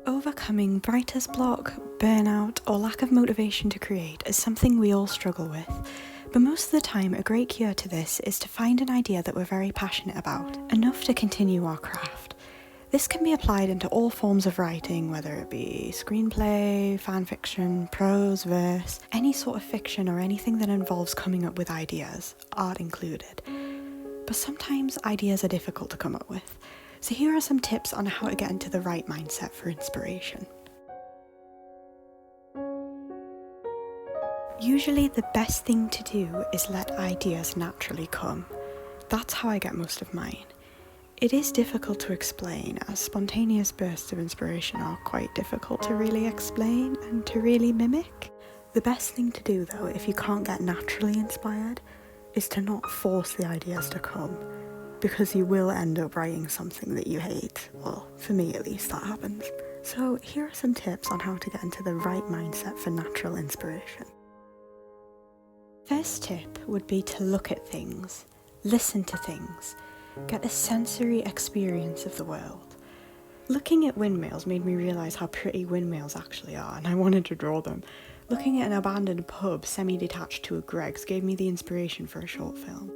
Overcoming writer's block, burnout, or lack of motivation to create is something we all struggle with, but most of the time a great cure to this is to find an idea that we're very passionate about, enough to continue our craft. This can be applied into all forms of writing, whether it be screenplay, fanfiction, prose, verse, any sort of fiction or anything that involves coming up with ideas, art included. But sometimes ideas are difficult to come up with. So here are some tips on how to get into the right mindset for inspiration. Usually the best thing to do is let ideas naturally come. That's how I get most of mine. It is difficult to explain, as spontaneous bursts of inspiration are quite difficult to really explain and to really mimic. The best thing to do though, if you can't get naturally inspired, is to not force the ideas to come. Because you will end up writing something that you hate. Well, for me at least, that happens. So here are some tips on how to get into the right mindset for natural inspiration. First tip would be to look at things, listen to things, get a sensory experience of the world. Looking at windmills made me realise how pretty windmills actually are, and I wanted to draw them. Looking at an abandoned pub semi-detached to a Greggs gave me the inspiration for a short film.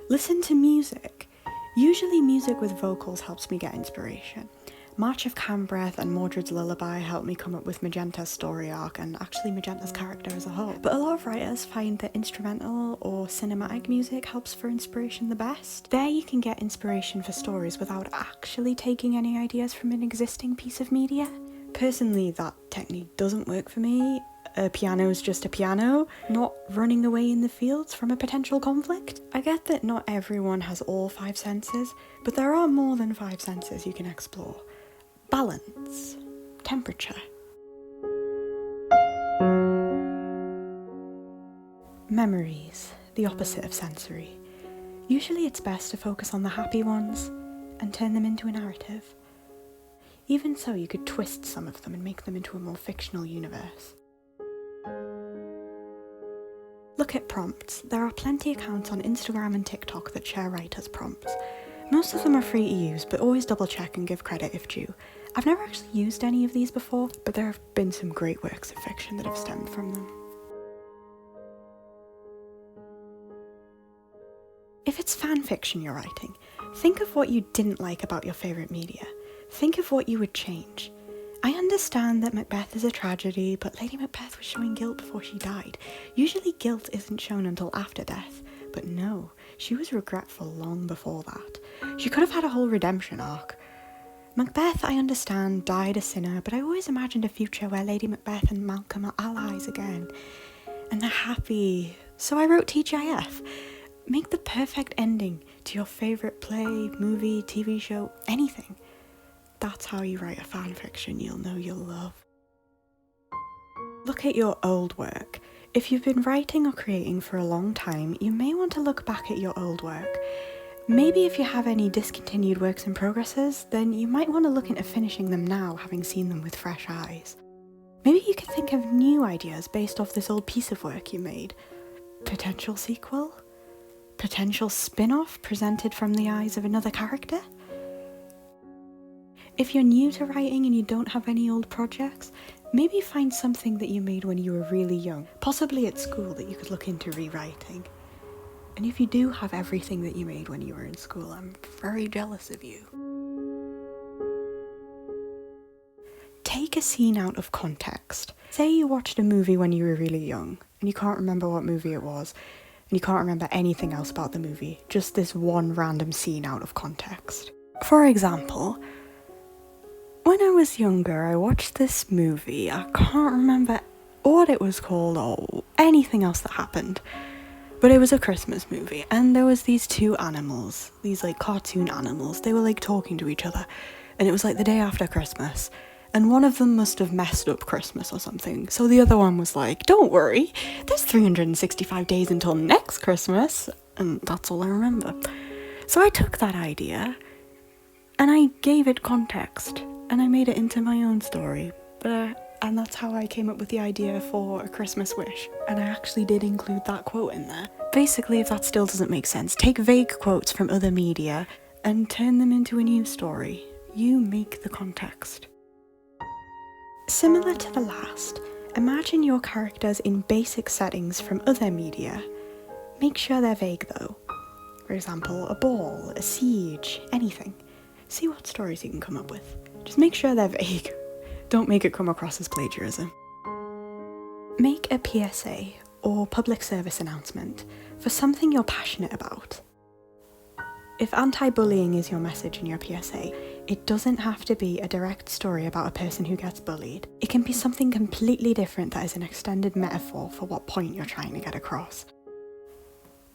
Listen to music. Usually music with vocals helps me get inspiration. March of Cambreath and Mordred's Lullaby helped me come up with Magenta's story arc and actually Magenta's character as a whole. But a lot of writers find that instrumental or cinematic music helps for inspiration the best. There you can get inspiration for stories without actually taking any ideas from an existing piece of media. Personally, that technique doesn't work for me. A piano is just a piano, not running away in the fields from a potential conflict. I get that not everyone has all 5 senses, but there are more than 5 senses you can explore. Balance, temperature. Memories, the opposite of sensory. Usually it's best to focus on the happy ones and turn them into a narrative. Even so, you could twist some of them and make them into a more fictional universe. Look at prompts. There are plenty of accounts on Instagram and TikTok that share writers' prompts. Most of them are free to use, but always double check and give credit if due. I've never actually used any of these before, but there have been some great works of fiction that have stemmed from them. If it's fan fiction you're writing, think of what you didn't like about your favourite media. Think of what you would change. I understand that Macbeth is a tragedy, but Lady Macbeth was showing guilt before she died. Usually guilt isn't shown until after death, but no, she was regretful long before that. She could have had a whole redemption arc. Macbeth, I understand, died a sinner, but I always imagined a future where Lady Macbeth and Malcolm are allies again, and they're happy. So I wrote TGIF. Make the perfect ending to your favourite play, movie, TV show, anything. That's how you write a fan fiction you'll know you'll love. Look at your old work. If you've been writing or creating for a long time, you may want to look back at your old work. Maybe if you have any discontinued works in progresses, then you might want to look into finishing them now, having seen them with fresh eyes. Maybe you could think of new ideas based off this old piece of work you made. Potential sequel? Potential spin-off presented from the eyes of another character? If you're new to writing and you don't have any old projects, maybe find something that you made when you were really young, possibly at school, that you could look into rewriting. And if you do have everything that you made when you were in school, I'm very jealous of you. Take a scene out of context. Say you watched a movie when you were really young, and you can't remember what movie it was, and you can't remember anything else about the movie, just this one random scene out of context. For example, when I was younger, I watched this movie. I can't remember what it was called or anything else that happened, but it was a Christmas movie, and there was these 2 animals, these like cartoon animals. They were like talking to each other, and it was like the day after Christmas, and one of them must have messed up Christmas or something, so the other one was like, don't worry, there's 365 days until next Christmas, and that's all I remember. So I took that idea, And I gave it context, and I made it into my own story. And that's how I came up with the idea for A Christmas Wish. And I actually did include that quote in there. Basically, if that still doesn't make sense, take vague quotes from other media and turn them into a new story. You make the context. Similar to the last, imagine your characters in basic settings from other media. Make sure they're vague though. For example, a ball, a siege, anything. See what stories you can come up with. Just make sure they're vague. Don't make it come across as plagiarism. Make a PSA or public service announcement for something you're passionate about. If anti-bullying is your message in your PSA, it doesn't have to be a direct story about a person who gets bullied. It can be something completely different that is an extended metaphor for what point you're trying to get across.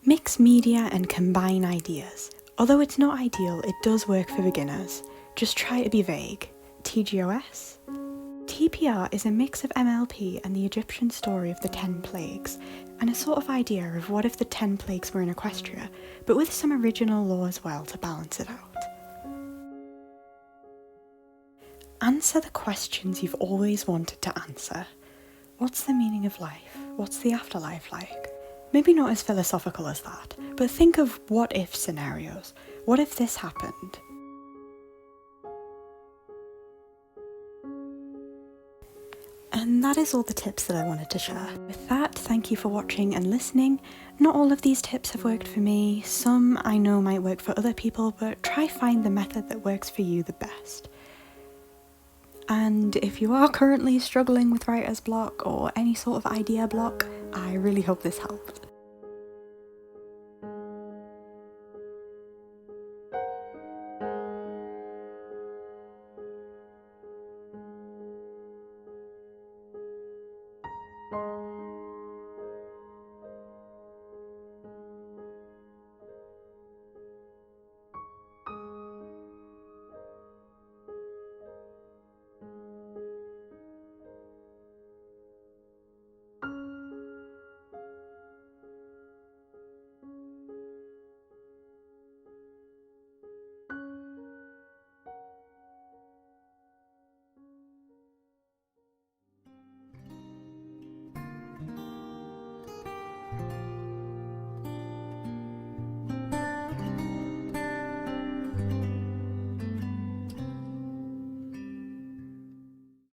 Mix media and combine ideas. Although it's not ideal, it does work for beginners. Just try to be vague. TGOS? TPR is a mix of MLP and the Egyptian story of the 10 plagues, and a sort of idea of what if the 10 plagues were in Equestria, but with some original lore as well to balance it out. Answer the questions you've always wanted to answer. What's the meaning of life? What's the afterlife like? Maybe not as philosophical as that, but think of what-if scenarios. What if this happened? And that is all the tips that I wanted to share. With that, thank you for watching and listening. Not all of these tips have worked for me. Some I know might work for other people, but try find the method that works for you the best. And if you are currently struggling with writer's block or any sort of idea block, I really hope this helped.